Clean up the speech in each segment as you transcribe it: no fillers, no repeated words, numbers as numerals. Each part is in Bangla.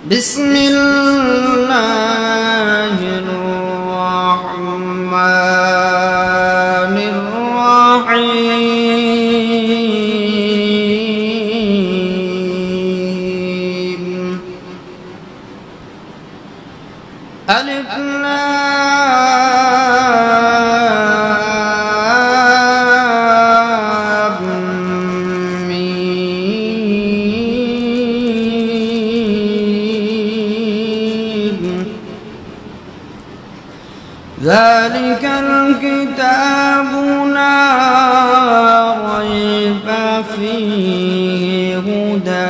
بسم الله الرحمن الرحيم ألف ذلك الكتاب لا ريب فيه هدى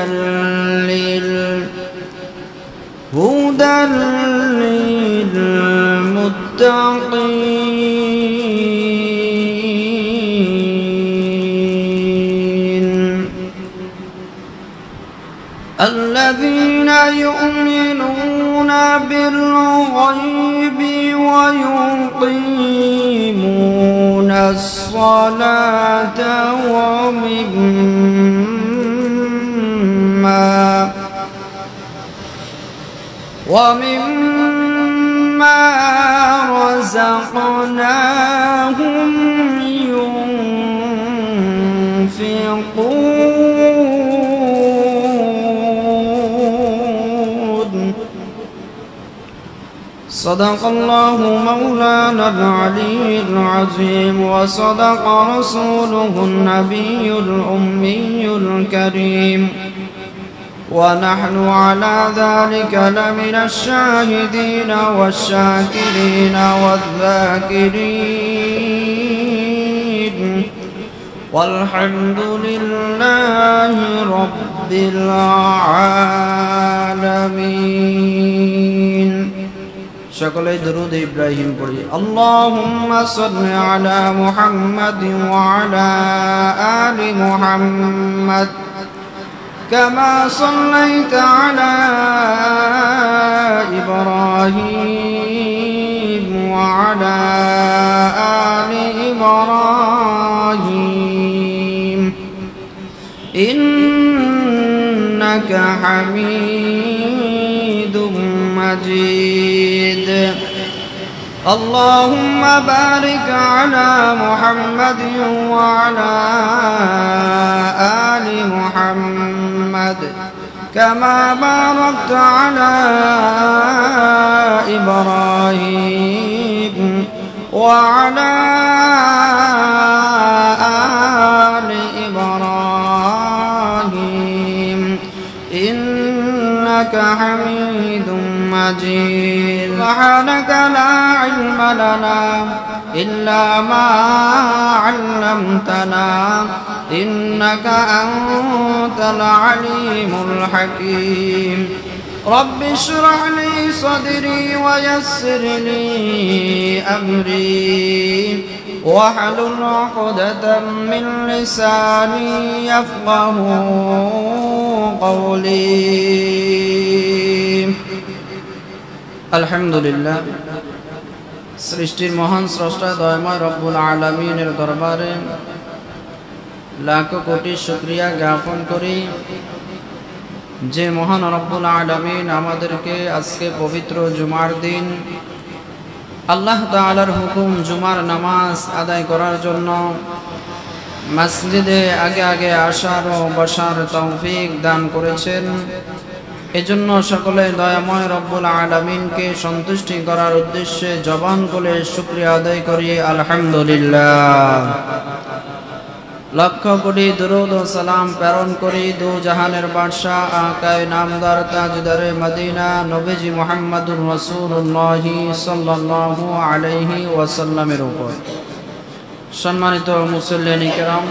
للمتقين الذين يؤمنون بالغيب ويقيمون الصلاة ومما رزقناهم ينفقون صدق الله مولانا العلي العظيم وصدق رسوله النبي الأمي الكريم ونحن على ذلك لمن الشاهدين والشاكرين والذاكرين والحمد لله رب العالمين شكل درود إبراهيم قري اللهم صل على محمد وعلى آل محمد كما صليت على إبراهيم وعلى آل إبراهيم إنك حميد مجيد اللهم بارك على محمد وعلى آل محمد كما باركت على إبراهيم وعلى آل إبراهيم إنك حميد مجيد سبحانك لا علم لنا إلا ما علمتنا إنك أنت العليم الحكيم رب اشرح لي صدري ويسر لي أمري واحلل عقدة من لساني يفقه قولي الحمد لله সৃষ্টির মহান স্রষ্টা দয়াময় রব্বুল আলামিনের দরবারে লাখ কোটি শুকরিয়া জ্ঞাপন করি যে মহান রব্বুল আলামিন আমাদেরকে আজকে পবিত্র জুমার দিন আল্লাহ তাআলার হুকুম জুমার নামাজ আদায় করার জন্য মসজিদে আগে আগে আসার ও বসার তৌফিক দান করেছেন। এজন্য সকলে দয়াময় রব্বুল আলামিনকে সন্তুষ্টি করার উদ্দেশ্যে জবান খুলে শুকরিয়া আদায় করি আলহামদুলিল্লাহ। লক্ষ কোটি দুরূদ ও সালাম প্রেরণ করি দু জাহানের বাদশা আকায়ে নামদার তাজদারে মদিনা নবীজি মুহাম্মদুর রাসূলুল্লাহ সাল্লাল্লাহু আলাইহি ওয়াসাল্লামের উপর। সম্মানিত মুসল্লিয়ান কিরাম,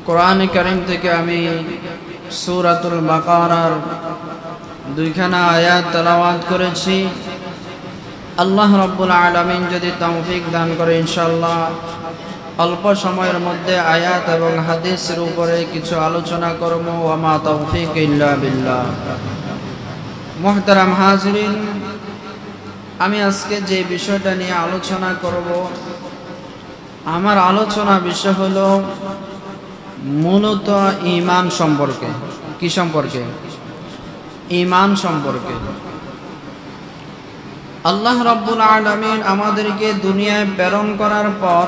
কোরআন কারীম থেকে আমি সূরাতুল বাকারার দুইখানা আয়াত তেলাওয়াত করেছি। আল্লাহ রাব্বুল আলামিন যদি তৌফিক দান করে ইনশাআল্লাহ অল্প সময়ের মধ্যে আয়াত এবং হাদিসের উপরে কিছু আলোচনা করব। ওয়া মা তৌফিক ইল্লা বিল্লাহ। মুহতারাম হাজিরিন, আমি আজকে যে বিষয়টা নিয়ে আলোচনা করব, আমার আলোচনা বিষয় হলো মূলত ঈমান সম্পর্কে। কি সম্পর্কে? ঈমান সম্পর্কে। আল্লাহ রাব্বুল আলামিন আমাদেরকে দুনিয়ায় প্রেরণ করার পর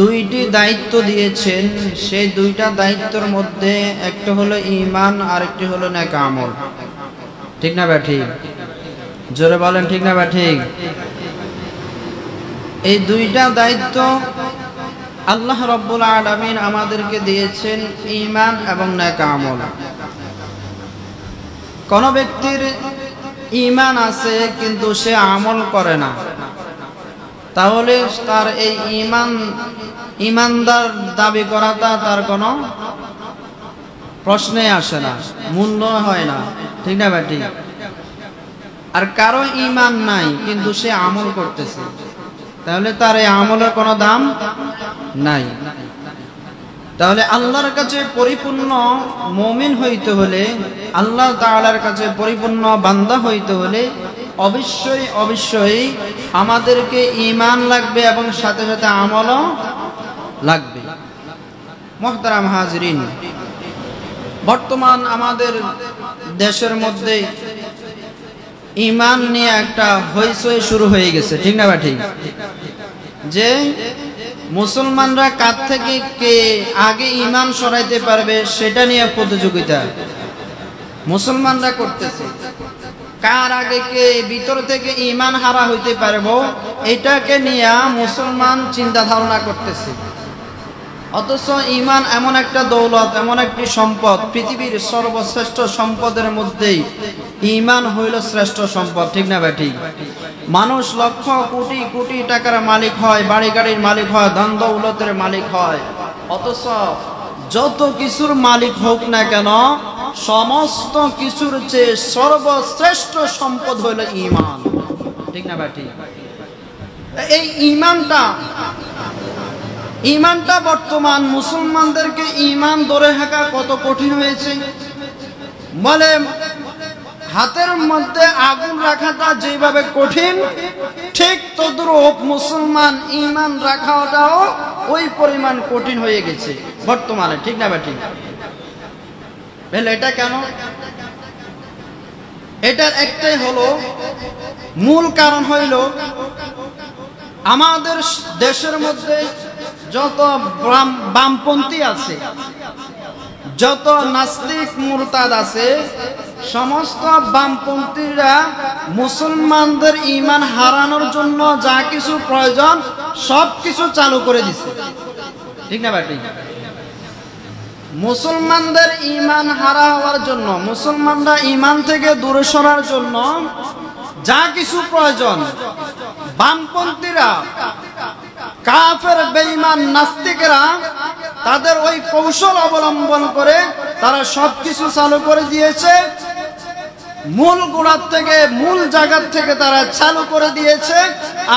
দুইটি দায়িত্ব দিয়েছেন। সেই দুইটা দায়িত্বের মধ্যে একটা হলো ঈমান আর একটি হলো নেক আমল। ঠিক না বা ঠিক? জোরে বলেন ঠিক না বা ঠিক? এই দুইটা দায়িত্ব আল্লাহ রাব্বুল আলামিন আমাদেরকে দিয়েছেন, ঈমান এবং নেক আমল। কোন ব্যক্তির ঈমান আছে কিন্তু সে আমল করে না, তাহলে তার এই ঈমানদার দাবি করাটা তার কোনো প্রশ্নে আসে না, মূল্য হয় না। ঠিক না বেটি? আর কারো ঈমান নাই কিন্তু সে আমল করতেছে, তাহলে তার এই আমলের কোনো দাম নাই। তাহলে আল্লাহর কাছে পরিপূর্ণ মুমিন হইতে হলে, আল্লাহ তাআলার কাছে পরিপূর্ণ বান্দা হইতে হলে অবশ্যই অবশ্যই আমাদেরকে ঈমান লাগবে এবং সাথে সাথে আমলও লাগবে। মুহতারাম হাজরিন, বর্তমান আমাদের দেশের মধ্যে ঈমান নিয়ে একটা হইচই শুরু হয়ে গেছে। ঠিক না বা ঠিক? যে মুসলমানরা কার থেকে কে আগে ঈমান সরাইতে পারবে সেটা নিয়ে প্রতিযোগিতা মুসলমানরা করতেছে। কার আগে কে ভিতর থেকে ঈমান হারা হইতে পারবো এটাকে নিয়ে মুসলমান চিন্তা ধারণা করতেছে। অথচ ঈমান এমন একটা দৌলত, এমন একটি সম্পদ, পৃথিবীর সর্বশ্রেষ্ঠ সম্পদের মধ্যেই ঈমান হইল শ্রেষ্ঠ সম্পদ। ঠিক না ভাই? ঠিক। মানুষ লক্ষ কোটি কোটি টাকার মালিক হয়, বাড়ি গাড়ির মালিক হয়, ধন দৌলতের মালিক হয়, অথচ যত কিছুর মালিক হোক না কেন সমস্ত কিছুর চেয়ে সর্বশ্রেষ্ঠ সম্পদ হইল ঈমান। ঠিক না ভাই? ঠিক। এই ঈমানটা বর্তমান মুসলমানদেরকে ঈমান ধরে রাখা কত কঠিন হয়েছে। বলে হাতের মধ্যে আগুন রাখাটা যেভাবে কঠিন, ঠিক তদ্রূপ মুসলমান ঈমান রাখাটাও ওই পরিমাণ কঠিন হয়ে গেছে বর্তমানে। ঠিক না ঠিক? এটা কেন? এটার একটাই হলো, মূল কারণ হইল আমাদের দেশের মধ্যে যত বামপন্থী আছে, যত নাস্তিক মুরতাদ আছে, সমস্ত বামপন্থীরা মুসলমানদের ঈমান হারানোর জন্য যা কিছু প্রয়োজন সব কিছু চালু করে দিছে। ঠিক না ভাই? ঠিক। মুসলমানদের ঈমান হারা হওয়ার জন্য, মুসলমানরা ঈমান থেকে দূরে সরার জন্য যা কিছু প্রয়োজন বামপন্থীরা, কাফের বেঈমান নাস্তিকরা তাদের ওই কৌশল অবলম্বন করে তারা সবকিছু চালু করে দিয়েছে। মূল গোড়ার থেকে, মূল জায়গার থেকে তারা চালু করে দিয়েছে,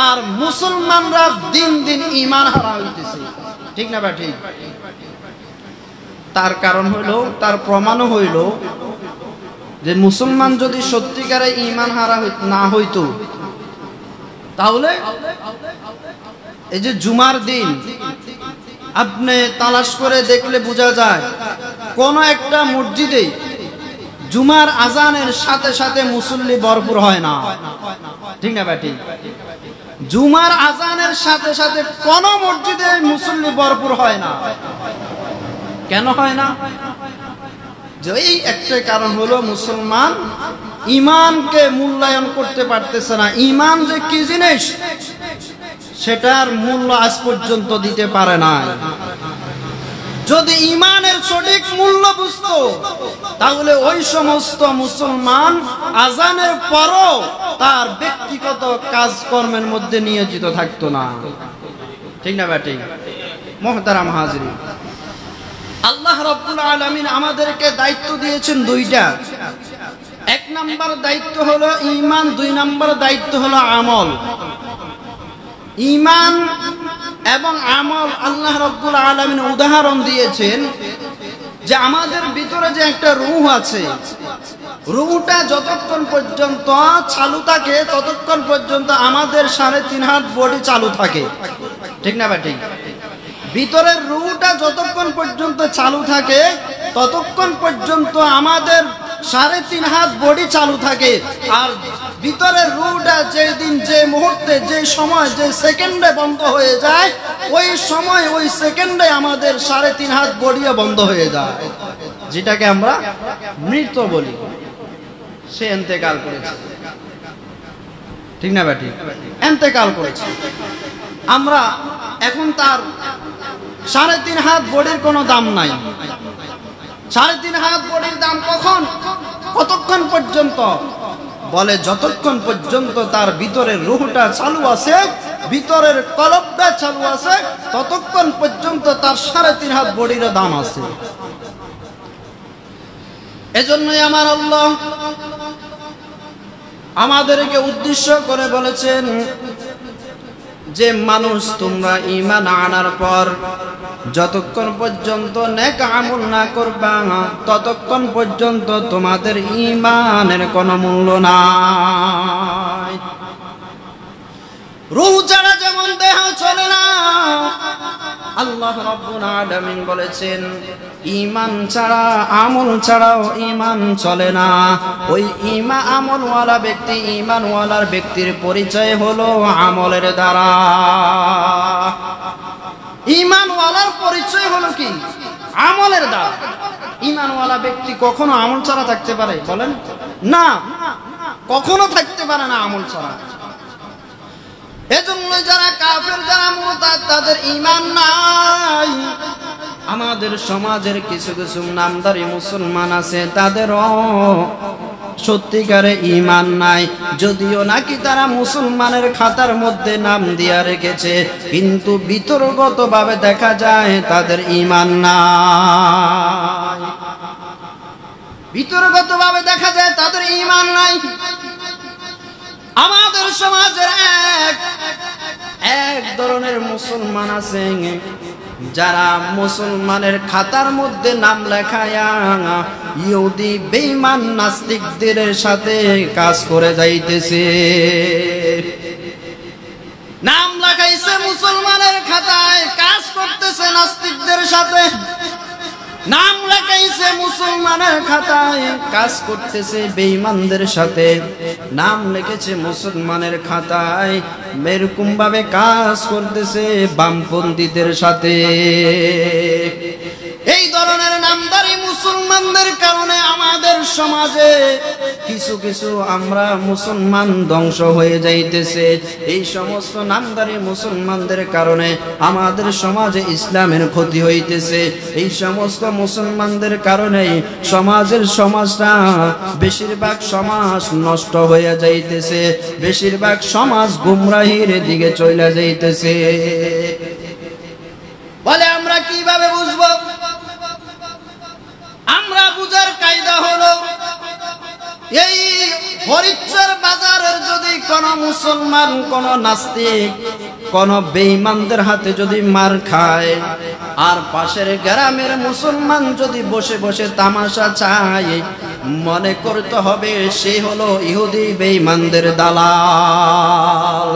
আর মুসলমানরা দিন দিন ঈমান হারা হইতেছে। ঠিক না ভাই? ঠিক। তার কারণ হইল, তার প্রমাণও হইল যে মুসলমান যদি সত্যিকারে ঈমান হারা না হইতো, তাহলে এই যে জুমার দিন আপনি তালাশ করে দেখলে বোঝা যায় কোন একটা মসজিদে জুমার আজানের সাথে সাথে মুসল্লি ভরপুর হয় না। ঠিক না ভাই? ঠিক। জুমার আজানের সাথে সাথে কোন মসজিদে মুসল্লি ভরপুর হয় না। কেন হয় না? যে এই একটাই কারণ হলো, মুসলমান ঈমানকে মূল্যায়ন করতে পারতেছে না। ঈমান যে কি জিনিস সেটার মূল্য আজ পর্যন্ত দিতে পারে না। যদি ঈমানের সঠিক মূল্য বুঝতো তাহলে ওই সমস্ত মুসলমান আজানের পরও তার ব্যক্তিগত কাজকর্মের মধ্যে নিয়োজিত থাকতো না। ঠিক না বেটি? মুহতারাম হাজরিন, আল্লাহ রাব্বুল আলামিন আমাদেরকে দায়িত্ব দিয়েছেন দুইটা। এক নাম্বার দায়িত্ব হলো ঈমান, দুই নাম্বার দায়িত্ব হলো আমল। ঈমান এবং আমল আল্লাহ রাব্বুল আলামিন উদাহরণ দিয়েছেন যে আমাদের ভিতরে যে একটা রূহ আছে, রূহটা যতক্ষণ পর্যন্ত চালু থাকে ততক্ষণ পর্যন্ত আমাদের 3.5 হাত বডি চালু থাকে। ঠিক না ভাই? ঠিক। ভিতরের রূহটা যতক্ষণ পর্যন্ত চালু থাকে ততক্ষণ পর্যন্ত আমাদের 3.5 হাত বডি চালু থাকে, আর ভিতরের রুটা যেদিন, যে মুহূর্তে, যে সময়, যে সেকেন্ডে বন্ধ হয়ে যায়, ওই সময় ওই সেকেন্ডে আমাদের 3.5 হাত বডিও বন্ধ হয়ে যায়, যেটাকে আমরা মৃত্যু বলি। সে ইন্তেকাল করেছে, ঠিক না বেটি? ইন্তেকাল করেছে। আমরা এখন তার 3.5 হাত বডির কোনো দাম নাই। 3.5 হাত বডির দাম কখন, কতক্ষণ পর্যন্ত? বলে যতক্ষণ পর্যন্ত তার ভিতরের রূহটা চালু আছে, ভিতরের কলবটা চালু আছে, ততক্ষণ পর্যন্ত তার 3.5 হাত বডির দাম আছে। এজন্যই আমার আল্লাহ আমাদেরকে উদ্দেশ্য করে বলেছেন যে মানুষ, তোমরা ঈমান আনার পর যতক্ষণ পর্যন্ত নেক আমল না করবা, ততক্ষণ পর্যন্ত তোমাদের ঈমানের কোনো মূল্য নাই। রূহ ছাড়া যেমন দেহ চলে না, আল্লাহ রাব্বুল আলামিন বলেছেন ঈমান ছাড়া, আমল ছাড়াও ঈমান চলে না। ওই আমলওয়ালা ব্যক্তি, ঈমানওয়ালার ব্যক্তির পরিচয় হলো আমলের দ্বারা। ঈমানওয়ালার পরিচয় হলো কি? আমলের দ্বারা। ঈমানওয়ালা ব্যক্তি কখনো আমল ছাড়া থাকতে পারে? বলেন না, কখনো থাকতে পারে না আমল ছাড়া। এজন্য যারা কাফের, যারা মুরতাদ, তাদের ঈমান নাই। আমাদের সমাজের কিছু কিছু নামদারি মুসলমান আছে, তাদেরও সত্যিকারে ঈমান নাই, যদিও নাকি তারা মুসলমানের খাতার মধ্যে নাম দিয়া রেখেছে, কিন্তু ভিতরগতভাবে দেখা যায় তাদের ঈমান নাই। ভিতরগতভাবে দেখা যায় তাদের ঈমান নাই। আমাদের সমাজের এক ধরনের মুসলমান আছে, যারা মুসলমানের খাতার মধ্যে নাম লেখায়া ইহুদি বেঈমান নাস্তিকদের সাথে কাজ করে যাইতেছে। নাম লেখাইছে মুসলমানের খাতায়, কাজ করতেছে নাস্তিকদের সাথে। নাম লেখাইছে মুসলমানের খাতায়, কাজ করতেছে বেঈমানদের সাথে। নাম লিখেছে মুসলমানের খাতায়, এরকম ভাবে কাজ করতেছে বামপন্থীদের সাথে। এই ধরনের নামদারি মুসলমানদের কারণে আমাদের সমাজে কিছু কিছু আমরা মুসলমান ধ্বংস হয়ে যাইতেছে। এই সমস্ত নামদারি মুসলমানদের কারণে আমাদের সমাজে ইসলামের ক্ষতি হইতেছে। এই সমস্ত মুসলমানদের কারণে সমাজটা বেশিরভাগ সমাজ নষ্ট হয়ে যাইতেছে, বেশিরভাগ সমাজ গুমরাহির দিকে চলে যাইতেছে। বলে আমরা কিভাবে বুঝবো? আমরা বুঝার কায়দা হলো, এই হরিচর বাজারের যদি কোন মুসলমান, কোন নাস্তিক, কোন বেঈমানদের হাতে যদি মার খায়, আর পাশের গ্রামের মুসলমান যদি বসে বসে তামাশা চায়, মনে করতে হবে সে হলো ইহুদি বেঈমানদের দালাল।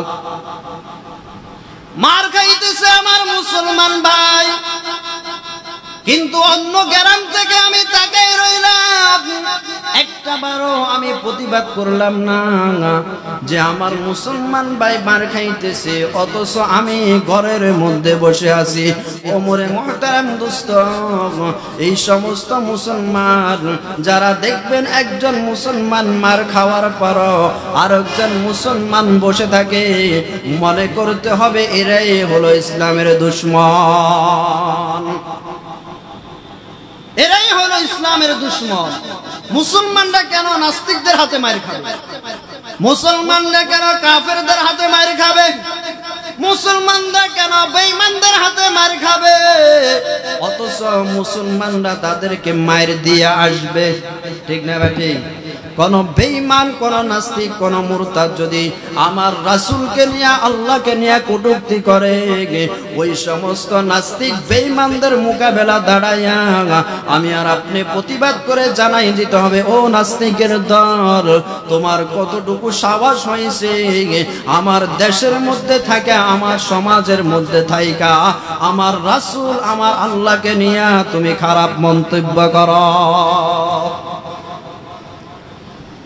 মার খাইতেছে আমার মুসলমান ভাই, কিন্তু অন্য গ্রাম থেকে আমি তাকাই রইলাম, একটা বারও আমি প্রতিবাদ করলাম না যে আমার মুসলমান ভাই মার খাইতেছে, অথচ আমি ঘরের মধ্যে বসে আছি। ওমরে মুহতারাম দোস্ত, এই সমস্ত মুসলমান যারা দেখবেন একজন মুসলমান মার খাওয়ার পর আরেকজন মুসলমান বসে থাকে, মনে করতে হবে এরাই হলো ইসলামের দুশমন, এরাই হলো ইসলামের দুশমন। মুসলমানরা কেন নাস্তিকদের হাতে মার খাবে? মুসলমানরা কেন কাফেরদের হাতে মার খাবে? মুসলমানরা কেন বেঈমানদের হাতে মার খাবে? অথচ মুসলমানরা তাদেরকে মার দিয়ে আসবে, ঠিক না ভাই? কোন বেঈমান, কোন নাস্তিক, কোন মুরতাদ যদি আমার রাসূলকে নিয়ে আল্লাহকে নিয়ে কটূক্তি করে, ওই সমস্ত নাস্তিক বেঈমানদের মোকাবেলা দাঁড়াইয়া আমি আর আপনি প্রতিবাদ করে জানাই দিতে হবে, ও নাস্তিকের দল, তোমার কতটুকু সাহস হয়েছে আমার দেশের মধ্যে থাকা, আমার সমাজের মধ্যে থাকা আমার রাসূল, আমার আল্লাহকে নিয়ে তুমি খারাপ মন্তব্য করো।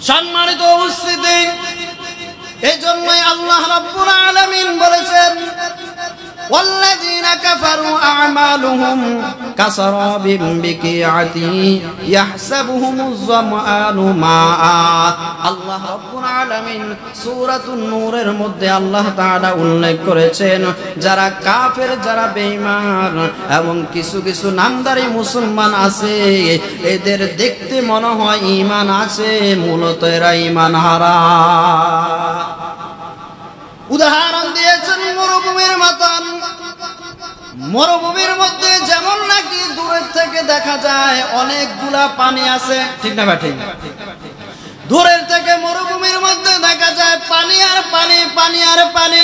সম্মানিত উপস্থিতি, এই জন্যই আল্লাহ রাব্বুল আলামিন বলেছেন, والذين كفروا أعمالهم كسراب بقيعة يحسبهم الظمآن ماء। আল্লাহ রাব্বুল আলামিন সূরাতুন নূরের মধ্যে আল্লাহ তাআলা উল্লেখ করেছেন, যারা কাফের, যারা বেঈমান এবং কিছু কিছু নামদারি মুসলমান আছে, এদের দেখতে মনে হয় ঈমান আছে, মূলত এরা ঈমান হারা। উদাহরণ দিয়েছেন মরুভূমির মতন। মরুভূমির মধ্যে যেমন নাকি দূরের থেকে দেখা যায় অনেকগুলা পানি আছে, ঠিক না ভাই? ঠিক। দূরের থেকে মরুভূমির মধ্যে দেখা যায় পানি আর পানি, পানি আর পানি,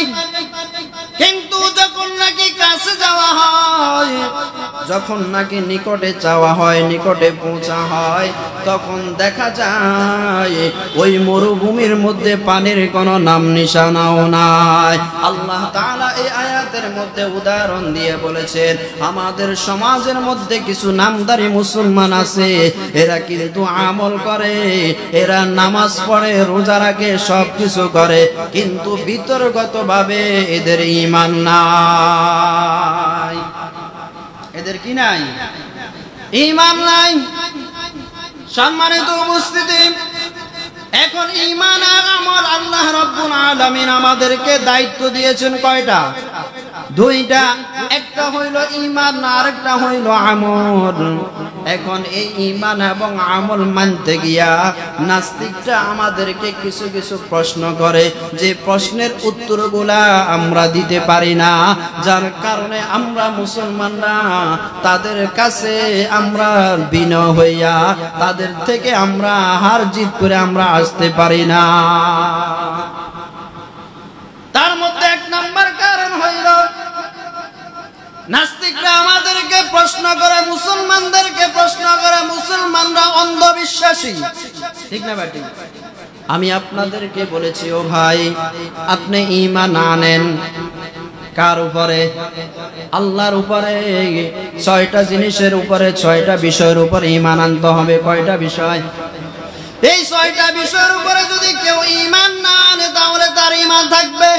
কিন্তু যখন নাকি কাছে যাওয়া হয়, যখন নাকি নিকটে যাওয়া হয়, নিকটে পৌঁছা হয়, তখন দেখা যায় ওই মরুভূমির মধ্যে পানির কোনো নাম নিশানাও নাই। আল্লাহ তাআলা এই আয়াতের মধ্যে উদাহরণ দিয়ে বলেছেন, আমাদের সমাজের মধ্যে কিছু নামদারি মুসলমান আছে, এরা কিন্তু আমল করে, এরা নামাজ পড়ে, রোজা রাখে, সব কিছু করে, কিন্তু ভিতরগতভাবে এদের ঈমান নাই। এদের কি নাই? ঈমান নাই। সম্মানিত উপস্থিতি, এখন ঈমান আর আমল আল্লাহ রাব্বুল আলামিন আমাদেরকে দায়িত্ব দিয়েছেন কয়টা? দুইটা। একটা হইল ঈমান, আর একটা হইল আমল। এখন এই ঈমান এবং আমল মানতে গিয়া নাস্তিকরা আমাদেরকে কিছু কিছু প্রশ্ন করে, যে প্রশ্নের উত্তরগুলা আমরা দিতে পারি না, যার কারণে আমরা মুসলমানরা তাদের কাছে আমরা বিনয় হইয়া তাদের থেকে আমরা হার জিত করে আমরা আসতে পারি না। তার মধ্যে এক নাম্বার কারণ হইল নাস্তিকরা আমাদেরকে প্রশ্ন করে, মুসলমানদেরকে প্রশ্ন করে, মুসলমানরা অন্ধবিশ্বাসী, ঠিক না ভাই? আমি আপনাদেরকে বলেছি, ও ভাই, আপনি ঈমান আনেন কার উপরে? আল্লাহর উপরে। 6টা জিনিসের উপরে, 6টা বিষয়ের উপরে ঈমান আনতে হবে। কয়টা বিষয়? এই 6টা বিষয়ের উপরে যদি কেউ ঈমান না আনে, তাহলে তার ঈমান থাকবে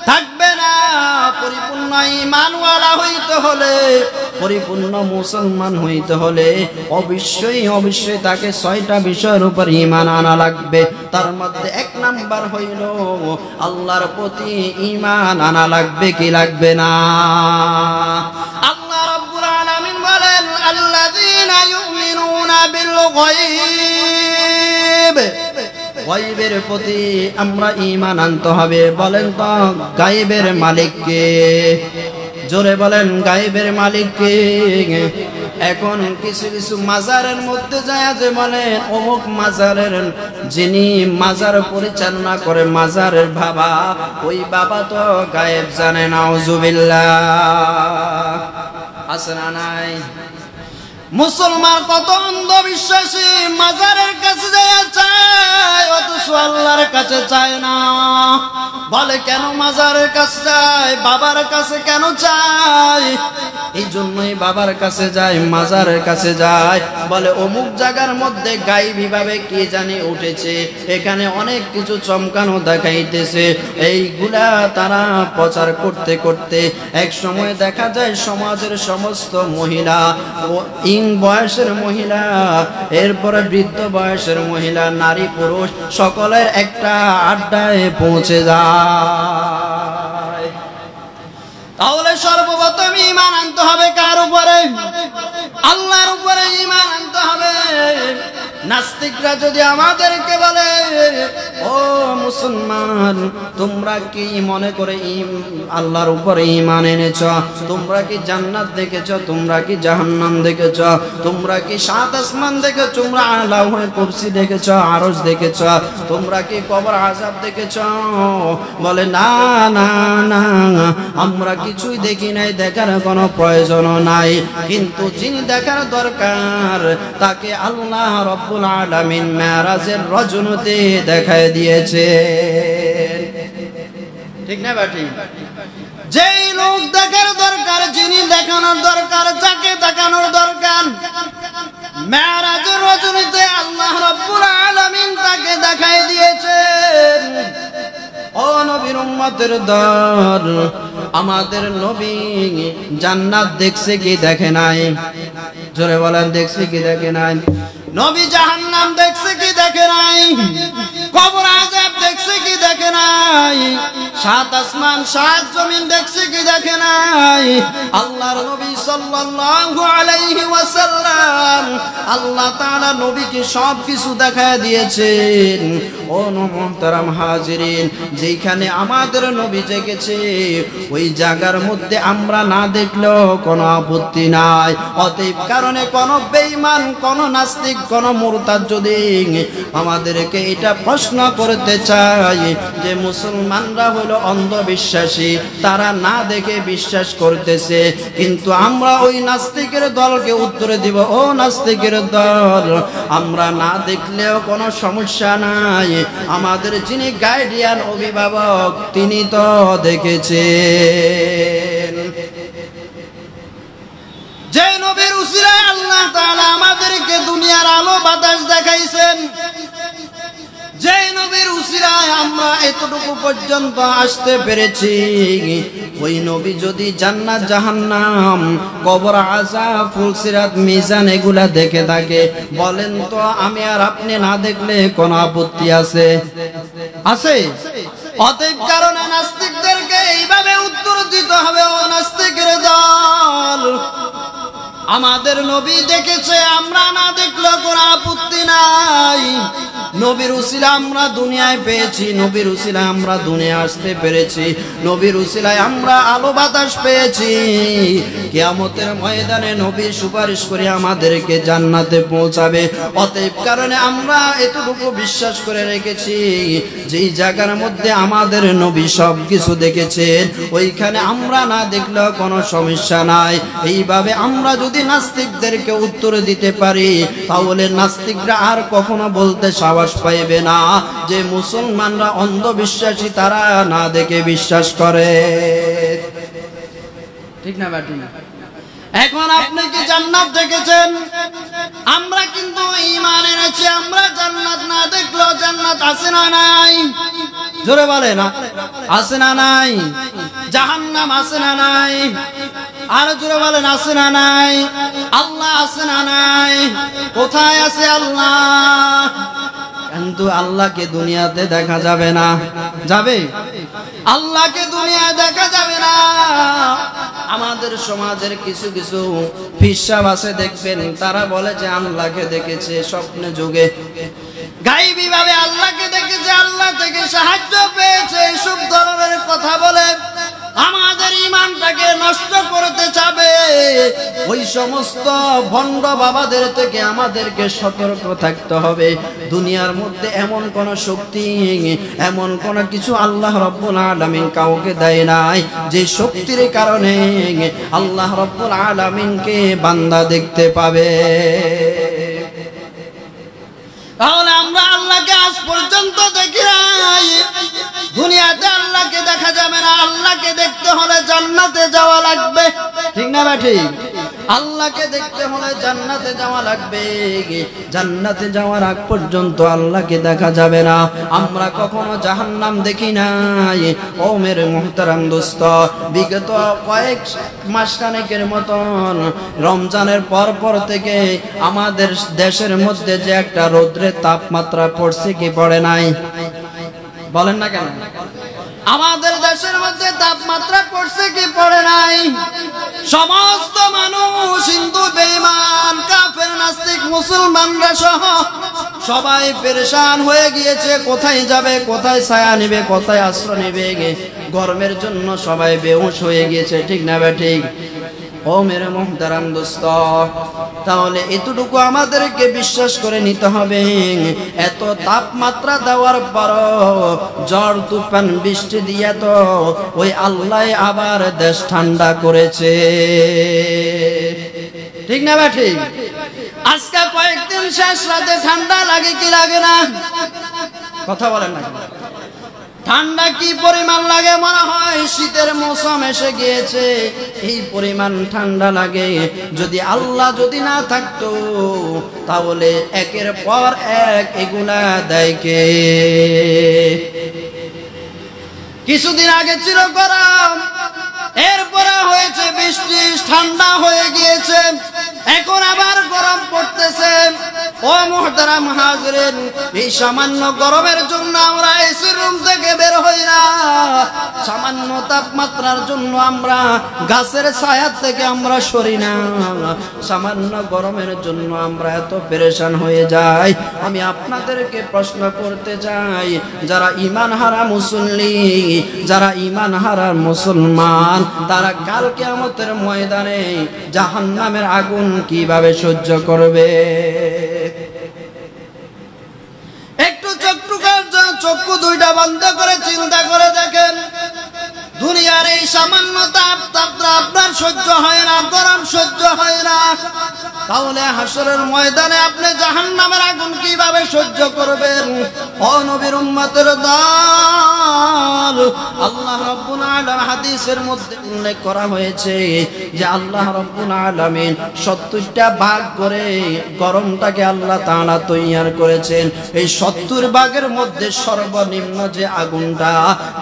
থাকবে না। পরিপূর্ণ ঈমানওয়ালা হইতে হলে, পরিপূর্ণ মুসলমান হইতে হলে অবশ্যই অবশ্যই তাকে 6টা বিষয়ের উপর ঈমান আনা লাগবে। তার মধ্যে এক নাম্বার হইল আল্লাহর প্রতি ঈমান আনা লাগবে, কি লাগবে না? আল্লাহ রাব্বুল আলামিন বলেন, আল্লাযীনা ইউমিনুনা বিল গায়ব। গায়বের প্রতি আমরা ঈমান আনতে হবে। বলেন তো গায়বের মালিক কে? জোরে বলেন, গায়বের মালিক কে? এখন কিছু কিছু মাজারের মধ্যে যায় যে বলেন অমুক মাজারের যিনি মাজার পরিচালনা করে, মাজারের বাবা, ওই বাবা তো গায়েব জানে। নাউজুবিল্লাহ। আছে না নাই? মুসলমান কত অন্ধবিশ্বাসী, মাজারের কাছে যায় চায়, অথচ আল্লাহর কাছে চায় না। বলে কেন মাজারের কাছে যায়, বাবার কাছে কেন চায়? এই জন্যই বাবার কাছে যায়, মাজারের কাছে যায়। বলে অমুক জায়গার মধ্যে গায়েবী ভাবে কি জানি উঠেছে, এখানে অনেক কিছু চমকানো দেখাইতেছে। এইগুলা তারা প্রচার করতে করতে এক সময় দেখা যায় সমাজের সমস্ত মহিলা, বয়সের মহিলা, এরপরে বৃদ্ধ বয়সের মহিলা, নারী পুরুষ সকলের একটা আড্ডায় পৌঁছে যায়। তাহলে সর্বপ্রথম ঈমান আনতে হবে কার উপরে? আল্লাহর উপরে ঈমান আনতে হবে। নাস্তিকরা যদি আমাদেরকে বলে, ও মুসলমান, তোমরা কি মনে করে আল্লাহর উপরে ঈমান এনেছ? তোমরা কি জান্নাত দেখেছ? তোমরা কি জাহান্নাম দেখেছ? তোমরা কি সাত আসমান দেখেছ? তোমরা লাউহে কুরসি দেখেছ? আরশ দেখেছ? তোমরা কি কবর আযাব দেখেছ? বলে না না না, আমরা কিছুই দেখি নাই, দেখার কোনো প্রয়োজনও নাই। কিন্তু যিনি দেখার দরকার তাকে আল্লাহ রব্বুল আলামিন মেরাজের রজনীতে দেখায় দিয়েছে। ঠিক না বাটি? যেই লোক দেখার দরকার, যিনি দেখানোর দরকার, যাকে দেখানোর দরকার, মেরাজের রজনীতে আল্লাহ রব্বুল আলামিন তাকে দেখায় দিয়েছেন। ও নবীর উম্মতের দল, আমাদের নবী জান্নাত দেখছে কি দেখে নাই? জোরে বলেন, দেখছে কি দেখে নাই? নবী জাহান্নাম দেখছে কি দেখে নাই? কবর আযাব দেখছে কি দেখে নাই? সাত আসমান সাত জমিন দেখছে কি দেখে নাই? আল্লাহর নবী সাল্লাল্লাহু আলাইহি ওয়াসাল্লাম, আল্লাহ তাআলা নবীকে সব কিছু দেখায় দিয়েছেন। ও মুহতারাম হাজিরিন, যেখানে আমাদের নবী জেগেছে ওই জায়গার মধ্যে আমরা না দেখলেও কোনো আপত্তি নাই। অতএব কারণে কোনো বেঈমান, কোনো নাস্তিক, কোনো মুরতাদ যদি আমাদেরকে এটা প্রশ্ন করতে চায় যে মুসলমানরা হলো অন্ধবিশ্বাসী, তারা না দেখে বিশ্বাস করতেছে, কিন্তু আমরা ওই নাস্তিকের দলকে উত্তর দিব, ও নাস্তিকের দল, আমরা না দেখলেও কোনো সমস্যা নাই, আমাদের যিনি গাইডিয়ান, অভিভাবক, তিনি তো দেখেছেন। যে নবীর উসিলায় আল্লাহ তাআলা আমাদেরকে দুনিয়ার আলো বাতাস দেখাইছেন, যে নবীর উসিলায় আমরা এতটুকু পর্যন্ত আসতে পেরেছি, ওই নবী যদি জান্নাত জাহান্নাম, কবর আযাব, ফুলসিরাত, মিজান এগুলা দেখে থাকে, বলেন তো আমি আর আপনি না দেখলে কোনো আপত্তি আছে? আছে? অতএব কারণে নাস্তিকদেরকে এইভাবে উত্তর দিতে হবে, ও নাস্তিকের দল, আমাদের নবী দেখেছে, আমরা না দেখলেও কোনো আপত্তি নাই। নবীর উসিলায় আমরা দুনিয়ায় পেয়েছি, নবীর উসিলায় আমরা দুনিয়া আসতে পেরেছি, নবীর উসিলায় আমরা আলো বাতাস পেয়েছি। কিয়ামতের ময়দানে নবী সুপারিশ করে আমাদেরকে জান্নাতে পৌঁছাবে। অতএব কারণে আমরা এতটুকু বিশ্বাস করে রেখেছি, যেই জায়গার মধ্যে আমাদের নবী সব কিছু দেখেছেন, ওইখানে আমরা না দেখলেও কোনো সমস্যা নাই। এইভাবে আমরা যদি নাস্তিকদেরকে উত্তর দিতে পারি, তাহলে নাস্তিকরা আর কখনো বলতে সাহস পাইবে না যে মুসলমানরা অন্ধবিশ্বাসী, তারা না দেখে বিশ্বাস করে। ঠিক না বাটি? এখন আপনি কি জান্নাত দেখেছেন? আমরা কিন্তু ঈমান এনেছি, আমরা জান্নাত না দেখলেও জান্নাত আছে না নাই? জোরে বলে না, আছে না নাই? জাহান্নাম আছে না নাই? আর জোরে বলেন, আছে না নাই? আল্লাহ আছে না নাই? কোথায় আছে আল্লাহ? কিন্তু আল্লাহকে দুনিয়াতে দেখা যাবে না। যাবে? আল্লাহকে দুনিয়ায় দেখা যাবে না। আমাদের সমাজের কিছু কিছু ফিসাব আছে, দেখবেন তারা বলে যে আল্লাহকে দেখেছে স্বপ্নে যুগে, গায়েবী ভাবে আল্লাহকে দেখেছে, আল্লাহ থেকে সাহায্য পেয়েছে, এসব ধরনের কথা বলে আমাদের ঈমানটাকে নষ্ট করতে চাবে। ওই সমস্ত ভণ্ড বাবাদের থেকে আমাদেরকে সতর্ক থাকতে হবে। দুনিয়ার মধ্যে এমন কোন শক্তি, এমন কোন কিছু আল্লাহ রব্বুল আলামিন কাউকে দেয় নাই যে শক্তির কারণে আল্লাহ রব্বুল আলামিনকে বান্দা দেখতে পাবে। তাহলে আমরা আল্লাহকে আজ পর্যন্ত দেখি নাই। দুনিয়াতে আল্লাহকে দেখা যাবে না, আল্লাহকে দেখতে হলে জান্নাতে যাওয়া লাগবে। ঠিক না বা ঠিক? আল্লাহকে দেখতে হলে জান্নাতে যাওয়া লাগবে। জান্নাতে যাওয়ার আগ পর্যন্ত আল্লাহকে দেখা যাবে না। আমরা কখনো জাহান্নাম দেখি নাই। ও মেরে মুহতারাম দোস্ত, বিগত কয়েক মাসখানেকের মতন রমজানের পর থেকে আমাদের দেশের মধ্যে যে একটা রৌদ্রের তাপমাত্রা পড়ছে কি পড়ে নাই? বলেন না কেন? আমাদের দেশের মধ্যে তাপমাত্রা পড়ছে কি পড়ে নাই? সমস্ত মানুষ, হিন্দু, বেঈমান, কাফের, নাস্তিক, মুসলমানরা সহ সবাই পেরেশান হয়ে গিয়েছে। কোথায় যাবে, কোথায় ছায়া নেবে, কোথায় আশ্রয় নেবে, গরমের জন্য সবাই বেহুশ হয়ে গিয়েছে। ঠিক না ঠিক? ও মেরে মুহতারাম দোস্ত, তাহলে এতটুকু আমাদেরকে বিশ্বাস করে নিতে হবে, এত তাপমাত্রা দেওয়ার পর ঝড় তুফান বৃষ্টি দিয়ে তো ওই আল্লাহ আবার দেশ ঠান্ডা করেছে। ঠিক না ঠিক? আজকে কয়েকদিন শেষ রাতে ঠান্ডা লাগে কি লাগে না? কথা বলেন না। ঠান্ডা কি পরিমাণ লাগে? মনে হয় শীতের মৌসুম এসে গিয়েছে, এই পরিমাণ ঠান্ডা লাগে। যদি আল্লাহ যদি না থাকতো তাহলে একের পর এক এগুলা দেয় কে? কিছুদিন আগে ছিল গরম, এরপরে হয়েছে বৃষ্টি, ঠান্ডা হয়ে গিয়েছে, এখন আবার গরম পড়তেছে। ও মুহতারাম হাজিরিন, এই সামান্য গরমের জন্য আমরা এসির রুম থেকে বের হই না, সামান্য তাপমাত্রার জন্য আমরা গাছের ছায়া থেকে আমরা সরি না, সামান্য গরমের জন্য আমরা এত পেরেশান হয়ে যাই। আমি আপনাদেরকে প্রশ্ন করতে চাই, যারা ঈমান হারা মুসল্লি, যারা ঈমান হারা মুসলমান, তারা কাল কিয়ামতের ময়দানে জাহান্নামের আগুন কিভাবে সহ্য করবে? একটু চক্ষু দুইটা বন্ধ করে চিন্তা করে দেখেন। দুনিয়ার এই সামান্য তাপমাত্রা আপনার সহ্য হয় না, গরম সহ্য হয় না, তাহলে হাসরের ময়দানে আপনি জাহান্নামের আগুন কিভাবে সহ্য করবেন? ও নবীর উম্মতের দল, আল্লাহ রাব্বুল আলামিন হাদিসের মধ্যে উল্লেখ করা হয়েছে যে আল্লাহ রাব্বুল আলামিন 70টা ভাগ করে গরমটাকে আল্লাহ তাআলা তৈয়ার করেছেন। এই 70 ভাগের মধ্যে সর্বনিম্ন যে আগুনটা,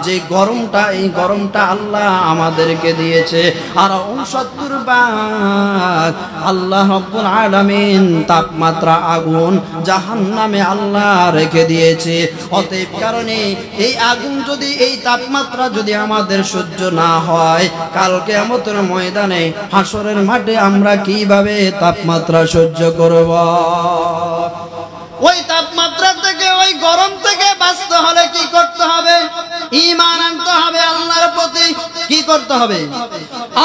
যে গরমটা, এই গরমটা আল্লাহ আমাদেরকে দিয়েছে। আর 69 ভাগ আল্লাহ রাব্বুল আলামিন তাপমাত্রা আগুন জাহান্নামে আল্লাহ রেখে দিয়েছে। অতএব কারণে এই আগুন যদি, এই তাপমাত্রা যদি আমাদের সহ্য না হয়, কাল কিয়ামতের ময়দানে হাসরের মাঠে আমরা কিভাবে তাপমাত্রা সহ্য করব? ওই তাপমাত্রা থেকে, ওই গরম থেকে বাঁচতে হলে কি করতে হবে? ঈমান আনতে হবে আল্লাহর প্রতি। কি করতে হবে?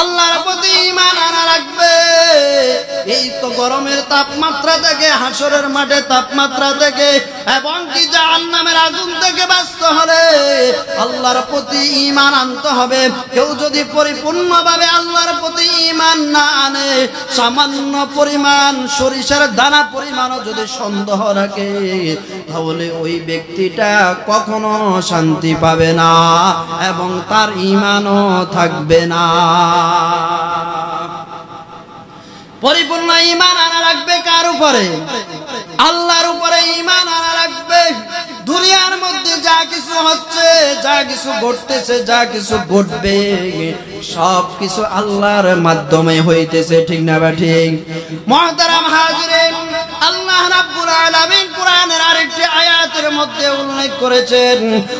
আল্লাহর প্রতি ঈমান আনা লাগবে। এই তো গরমের তাপমাত্রা থেকে, হাসরের মাঠে তাপমাত্রা থেকে, এবং কি জাহান্নামের আগুন থেকে বাঁচতে হলে আল্লাহর প্রতি ঈমান আনতে হবে। কেউ যদি পরিপূর্ণভাবে আল্লাহর প্রতি ঈমান না আনে, সামান্য পরিমাণ সরিষার দানা পরিমাণও যদি সন্দেহ রাখে, তাহলে ওই ব্যক্তিটা কখনো শান্তি পাবে না এবং তার ঈমানও থাকবে না। পরিপূর্ণ ঈমান আনা রাখবে কার উপরে? আল্লাহর উপরে ঈমান আনা রাখবে। দুনিয়ার মধ্যে যা কিছু হচ্ছে, যা কিছু ঘটতেছে, যা কিছু ঘটবে, সব কিছু আল্লাহর মাধ্যমে হইতেছে। ঠিক না বা ঠিক? মুহতারাম হাজিরিন, আল্লাহ রাব্বুল আলামিন কোরআনের আরেকটি আয়াতের মধ্যে উল্লেখ করেছেন,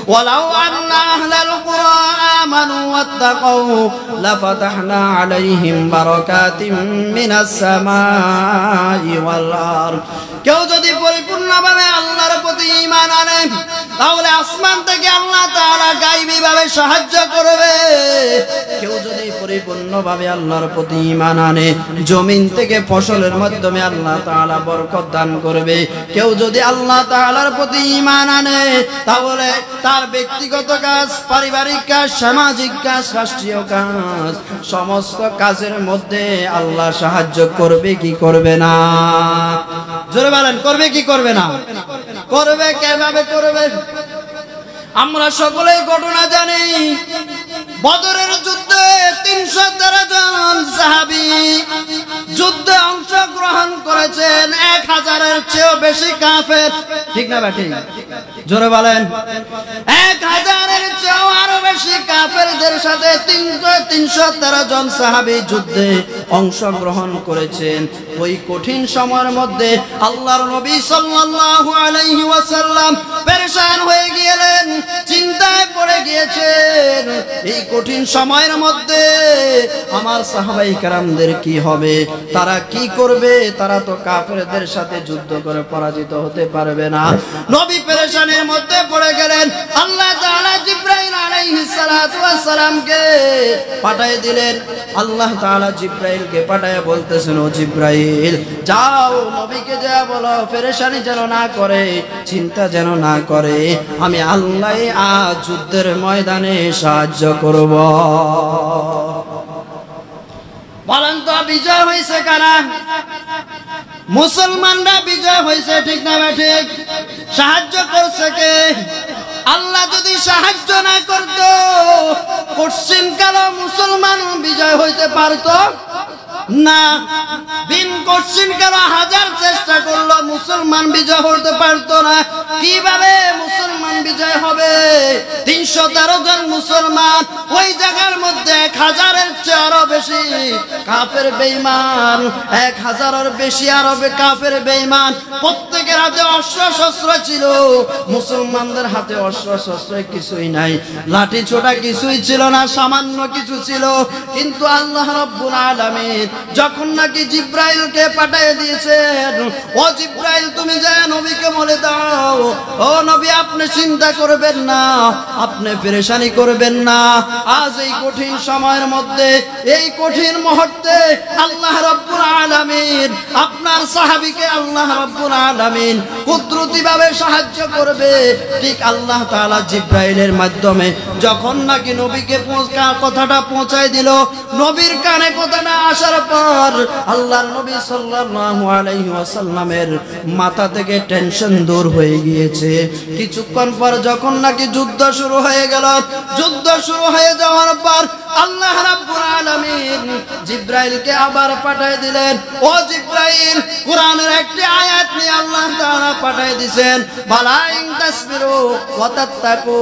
ওয়ালাউ আন্না আহলাল কুরআ আমানু ওয়াত্তাকাউ লাফাতাহনা আলাইহিম বারাকাতিম মিনাস সামাই ওয়াল আরদ। কেউ যদি পরিপূর্ণভাবে আল্লাহর প্রতি ঈমান আনে, তাহলে আসমান থেকে আল্লাহ তাআলা গায়বী ভাবে সাহায্য করবে। কেউ যদি পরিপূর্ণভাবে আল্লাহর প্রতি ঈমান আনে, জমিন থেকে ফসলের মাধ্যমে আল্লাহ তাআলা বরকত দান করবে। কেউ যদি আল্লাহ তাআলার প্রতি ঈমান আনে, তাহলে তার ব্যক্তিগত কাজ, পারিবারিক কাজ, সামাজিক কাজ, রাষ্ট্রীয় কাজ, সমস্ত কাজের মধ্যে আল্লাহ সাহায্য করবে কি করবে না? জোরে বলেন, করবে কি করবে না? করবে। কিভাবে করবে? আমরা সকলেই ঘটনা জানি। বদরের যুদ্ধে 313 জন সাহাবী যুদ্ধে অংশগ্রহণ করেছেন, 1000-এর চেয়েও বেশি কাফের। ঠিক না ভাই? ঠিক। জোরে বলেন। 1000-এর চেয়েও আরো বেশি বেশি কাফেরদের সাথে 313 জন সাহাবী যুদ্ধে অংশগ্রহণ করেছেন। ওই কঠিন সময়ের মধ্যে আল্লাহর নবী সাল্লাল্লাহু আলাইহি ওয়াসাল্লাম পেরেশান হয়ে গেলেন, চিন্তায় পড়ে গিয়েছেন। এই কঠিন সময়ের মধ্যে আমার সাহাবায়ে কেরামদের কি হবে, তারা কি করবে? তারা তো কাফেরদের সাথে যুদ্ধ করে পরাজিত হতে পারবে না। নবী পেরেশানির মধ্যে পড়ে গেলেন। আল্লাহ তাআলা জিবরাইল আলাইহিস সালাতু ওয়াস সালামকে পাঠিয়ে দিলেন। আল্লাহ তাআলা জিবরাইলকে পাঠিয়ে বলতেছেন, ও জিবরাইল, যাও নবীকে যা বলো পেরেশানি যেন না করে, চিন্তা যেন না করে, আমি আল্লাহ আজ যুদ্ধের ময়দানে সাহায্য করব। বলেন তো বিজয় হয়েছে কারা? মুসলমানরা বিজয় হয়েছে, ঠিক না ঠিক? সাহায্য করছে কে? আল্লাহ যদি সাহায্য না করত, কোশ্চিন কালো মুসলমান বিজয় হইতে পারত না। বিন কোশ্চিন কালো হাজার চেষ্টা করলো মুসলমান বিজয় হতে পারত না। কিভাবে মুসলমান বিজয় হবে? 313 জন মুসলমান, ওই জায়গার মধ্যে 1000-এর চেয়ে আরো বেশি কাফের বেঈমান, 1000-এর বেশি আরো কাফের বেঈমান। প্রত্যেকের হাতে অস্ত্র শস্ত্র ছিল, মুসলমানদের হাতে অস্ত্র শস্ত্র কিছুই নাই, লাঠি ছোটা কিছুই ছিল না, সামান্য কিছু ছিল। কিন্তু আল্লাহ রাব্বুল আলামিন যখন নাকি জিবরাইলকে পাঠিয়ে দিয়েছেন, ও জিবরাইল তুমি যায় নবীকে বলে দাও, ও নবী আপনি চিন্তা করবেন না, আপনি পেরেশানি করবেন না। আজ এই কঠিন সময়ের মধ্যে, এই কঠিন মুহূর্তে আল্লাহ রাব্বুল আলামিন আপনার সাহাবীকে আল্লাহ রাব্বুল আলামিন কুদরতিভাবে সাহায্য করবে। ঠিক আল্লাহ তাআলা জিবরাইলের মাধ্যমে যখন নাকি নবীকে কথাটা পৌঁছায় দিল, নবীর কানে কথাটা আসার পর আল্লাহর নবী সাল্লাল্লাহু আলাইহি ওয়াসাল্লামের মাথা থেকে টেনশন দূর হয়ে গিয়েছে। কিছুক্ষণ পর যখন নাকি যুদ্ধ শুরু হয়ে গেল, যুদ্ধ শুরু হয়ে যাওয়ার পর আল্লাহ রাব্বুল আলামিন জিবরাইলকে আবার পাঠিয়ে দিলেন। ও জিবরাইল, কোরআনের একটি আয়াত নিয়ে আল্লাহ তাআলা পাঠিয়ে দিবেন, বালা ইন তাসবিরু ওয়া তাত্তাকু।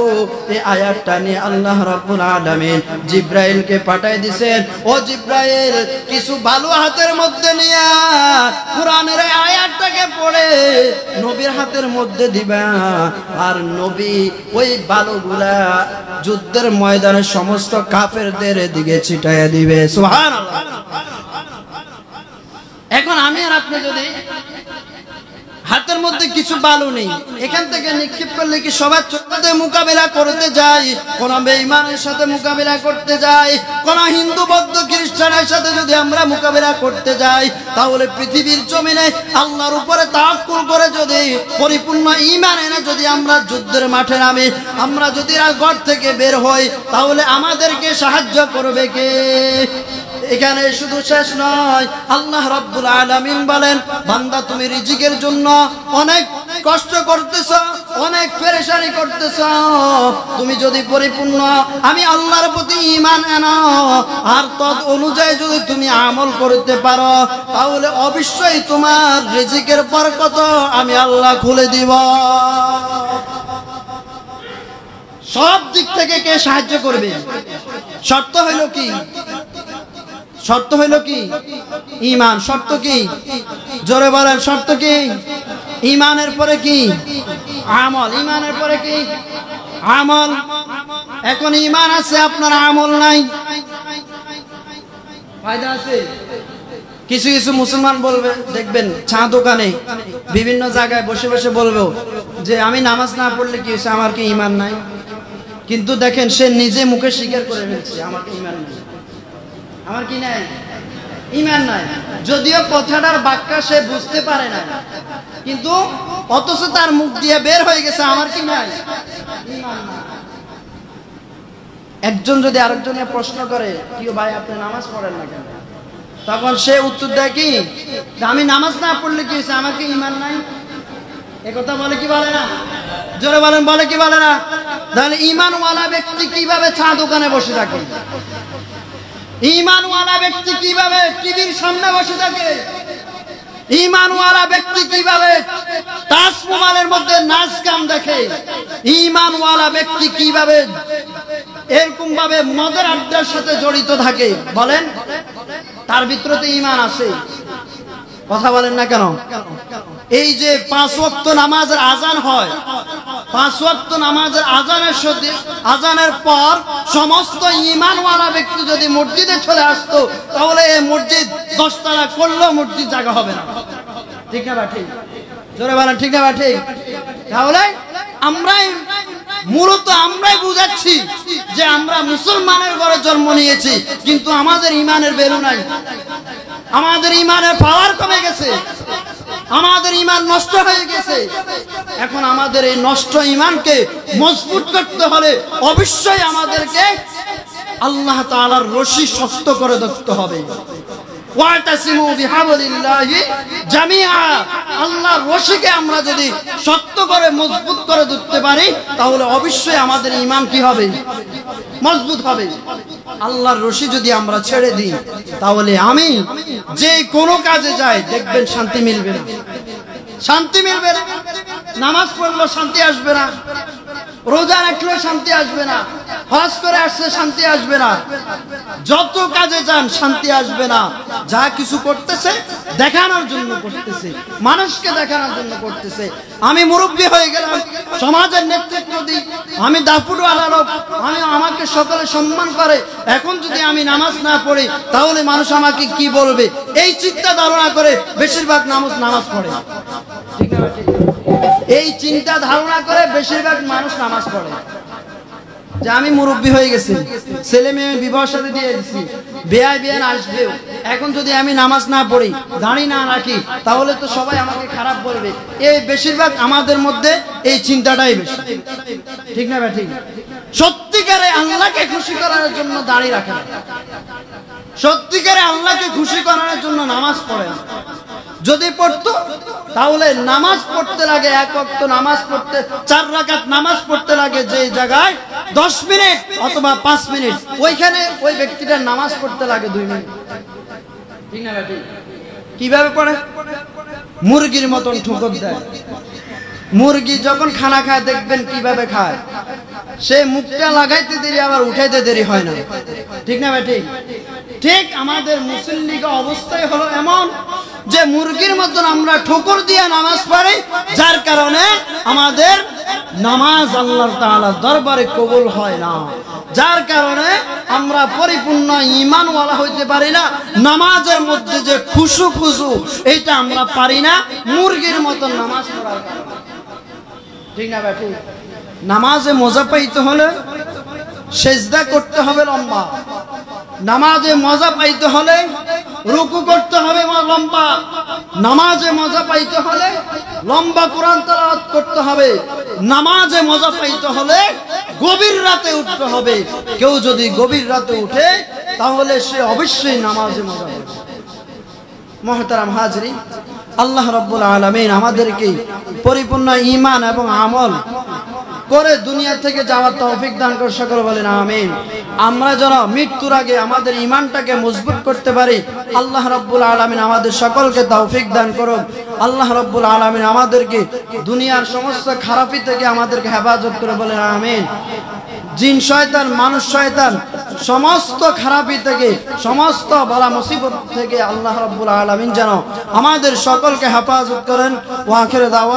এই আয়াতটা নিয়ে আল্লাহ রাব্বুল আলামিন জিবরাইলকে পাঠিয়ে দিবেন। ও জিবরাইল, কিছু বালু হাতের মধ্যে নিয়ে কোরআনের এই আয়াতটাকে পড়ে নবীর হাতের মধ্যে দিবা, আর নবী ওই বালুগুলা যুদ্ধের ময়দানে সমস্ত কাফেরদের দিকে ছিটাইয়া দিবে। সুবহানাল্লাহ। এখন আমি আর আপনি যদি হাতের মধ্যে কিছু বালু নেই, এখান থেকে নিক্ষেপ করলে কি সবার সাথে মোকাবেলা করতে যাই, কোন বেঈমানের সাথে মোকাবেলা করতে যাই, কোন হিন্দু বৌদ্ধ খ্রিস্টানের সাথে যদি আমরা মোকাবেলা করতে যাই, তাহলে পৃথিবীর জমিনে আল্লাহর উপরে তাওয়াক্কুল করে যদি পরিপূর্ণ ঈমান এনে যদি আমরা যুদ্ধের মাঠে নামি, আমরা যদি ঘর থেকে বের হই, তাহলে আমাদেরকে সাহায্য করবে কে? এখানে শুধু শেষ নয়, আল্লাহ রাব্বুল আলামিন বলেন, বান্দা তুমি রিজিকের জন্য অনেক কষ্ট করতেছ, অনেক পেরেশানি করতেছ, তুমি যদি পরিপূর্ণ আমি আল্লাহর প্রতি ঈমান আনো আর তদ অনুযায়ী যদি তুমি আমল করতে পারো, তাহলে অবশ্যই তোমার রিজিকের বরকত আমি আল্লাহ খুলে দিব। সব দিক থেকে কে সাহায্য করবে? শর্ত হইল কি? শর্ত হইল কি? ঈমান। শর্ত কি? জোরে বলেন, শর্ত কি? ঈমানের পরে কি? আমল। ঈমানের পরে কি? আমল। এখন ঈমান আছে, আপনার আমল নাই, ফায়দা আছে? কিছু কিছু মুসলমান বলবে, দেখবেন চা দোকানে বিভিন্ন জায়গায় বসে বসে বলবো যে আমি নামাজ না পড়লে কি হয়েছে, আমার কি ঈমান নাই? কিন্তু দেখেন সে নিজে মুখে স্বীকার করে ফেলছে আমার কি ঈমান নাই, আমার কি নাই, ঈমান নাই। যদিও কথাটার বাক্যা সে বুঝতে পারে না, কিন্তু অথচ তার মুখ দিয়ে বের হয়ে গেছে আমার কি নাই, ঈমান নাই। একজন যদি আরেকজনের প্রশ্ন করে, কি ভাই আপনি নামাজ পড়েন না কেন? তখন সে উত্তর দেয় কি, আমি নামাজ না পড়লে কি হয়েছে, আমার কি ঈমান নাই? একথা বলে কি বলে না? জোরে বলেন, বলে কি বলে না? তাহলে ঈমানওয়ালা ব্যক্তি কিভাবে চা দোকানে বসে থাকে? ঈমানওয়ালা ব্যক্তি কিভাবে টিভির সামনে বসে থাকে? ঈমানওয়ালা ব্যক্তি কিভাবে তাজমহলের মধ্যে নাচ গান দেখে, ঈমানওয়ালা ব্যক্তি কিভাবে এরকম ভাবে মদের আড্ডার সাথে জড়িত থাকে, বলেন তার ভিতরে তো ঈমান আছে? কথা বলেন না কেন? এই যে 5 ওয়াক্ত নামাজের আজান হয়, 5 ওয়াক্ত নামাজের আজানের পর সমস্ত ঈমানওয়ালা ব্যক্তি যদি মসজিদে চলে আসতো, তাহলে এই মসজিদ 10 তলা করলেও মসজিদ জায়গা হবে না। ঠিক না বা ঠিক? জোরে বলেন ঠিক না বা ঠিক? তাহলে আমরাই বুঝাচ্ছি যে আমরা মুসলমানের ঘরে জন্ম নিয়েছি, কিন্তু আমাদের ঈমানের ভ্যালু নাই, আমাদের ঈমানের পাওয়ার কমে গেছে, আমাদের ঈমান নষ্ট হয়ে গেছে। এখন আমাদের এই নষ্ট ঈমানকে মজবুত করতে হলে অবশ্যই আমাদেরকে আল্লাহ তাআলার রশি শক্ত করে ধরতে হবে। ওয়াতাসিমু বিহাবলিল্লাহি জামিআ, আল্লাহর রশিকে আমরা যদি শক্ত করে মজবুত করে ধরতে পারি, তাহলে অবশ্যই আমাদের ঈমান কি হবে? মজবুত হবে। আল্লাহর রশি যদি আমরা ছেড়ে দিই, তাহলে আমি যে কোনো কাজে যাই দেখবেন শান্তি মিলবে না, শান্তি মিলবে না। নামাজ পড়লেও শান্তি আসবে না, রোজা রাখলে শান্তি আসবে না, হজ করে আসলে শান্তি আসবে না, যত কাজে যান শান্তি আসবে না। যা কিছু করতেছে দেখানোর জন্য করতেছে, মানুষকে দেখানোর জন্য করতেছে। আমি মুরব্বী হয়ে গেলাম, সমাজের নেতৃত্ব দিই, আমি দাপুরওয়ালা লোক, আমাকে সকলে সম্মান করে, এখন যদি আমি নামাজ না পড়ি তাহলে মানুষ আমাকে কি বলবে, এই চিন্তা ধারণা করে বেশিরভাগ নামাজ পড়ে। ঠিক না? এই চিন্তা ধারণা করে বেশিরভাগ মানুষ নামাজ পড়ে যে আমি মুরব্বী হয়ে গেছি, ছেলে মেয়ে বিবাহ সাথে দিয়ে দিচ্ছি, বিয়ান আসবে, এখন যদি আমি নামাজ না পড়ি, দাড়ি না রাখি, তাহলে তো সবাই আমাকে খারাপ বলবে। এই বেশিরভাগ আমাদের মধ্যে এই চিন্তাটাই বেশি। ঠিক না? ঠিক। সত্যিকারে আল্লাহকে খুশি করার জন্য দাড়ি রাখে না, সত্যিকারে আল্লাহকে খুশি করার জন্য নামাজ পড়ে না। যদি পড়তো তাহলে নামাজ পড়তে লাগে, 1 ওয়াক্ত নামাজ পড়তে 4 রাকাত নামাজ পড়তে লাগে যে জায়গায় 10 মিনিট অথবা 5 মিনিট, ওইখানে ওই ব্যক্তিটার নামাজ পড়তে লাগে 2 মিনিট। ঠিক না? কিভাবে পড়ে? মুরগির মতন ঠুকর দেয়। মুরগি যখন খানা খায় দেখবেন কিভাবে খায়, সে মুখটা লাগাইতে দেরি আবার উঠাইতে দেরি হয় না। ঠিক না? ঠিক। ঠিক আমাদের মুসল্লিগা অবস্থায় হলো এমন যে মুরগির মতন আমরা ঠোকর দিয়ে নামাজ পড়ি, যার কারণে আমাদের নামাজ আল্লাহ তাআলার দরবারে কবুল হয় না, যার কারণে আমরা পরিপূর্ণ ঈমানওয়ালা হইতে পারি না। নামাজের মধ্যে যে খুশু এইটা আমরা পারি না, মুরগির মতন নামাজ পড়ার কারণে। ঠিক না? ঠিক। নামাজে মজা পাইতে হলে সেজদা করতে হবে লম্বা, নামাজে মজা পাইতে হলে রুকু করতে হবে লম্বা, নামাজে মজা পাইতে হলে লম্বা কোরআন তেলাওয়াত করতে হবে, নামাজে মজা পাইতে হলে গভীর রাতে উঠতে হবে। কেউ যদি গভীর রাতে উঠে তাহলে সে অবশ্যই নামাজে মজা পাবে। মুহতারাম হাজরিন, আল্লাহ রাব্বুল আলামিন আমাদেরকে পরিপূর্ণ ঈমান এবং আমল করে দুনিয়া থেকে যাওয়ার তৌফিক দান করে, সকলে বলেন আমিন। আমরা যেন মৃত্যুর আগে আমাদের ঈমানটাকে মজবুত করতে পারি, আল্লাহ রাব্বুল আলামিন আমাদের সকলকে তৌফিক দান করুন। আল্লাহ রাব্বুল আলামিন আমাদেরকে দুনিয়ার সমস্ত খারাপি থেকে আমাদেরকে হেফাজত করে, বলেন আমিন। জিন শয়তান, মানুষ শয়তান, সমস্ত খারাপি থেকে, সমস্ত বালা মুসিবত থেকে আল্লাহ রাব্বুল আলামিন যেন আমাদের সকলকে হেফাজত করেন। ওয়া আখিরু দাওয়া।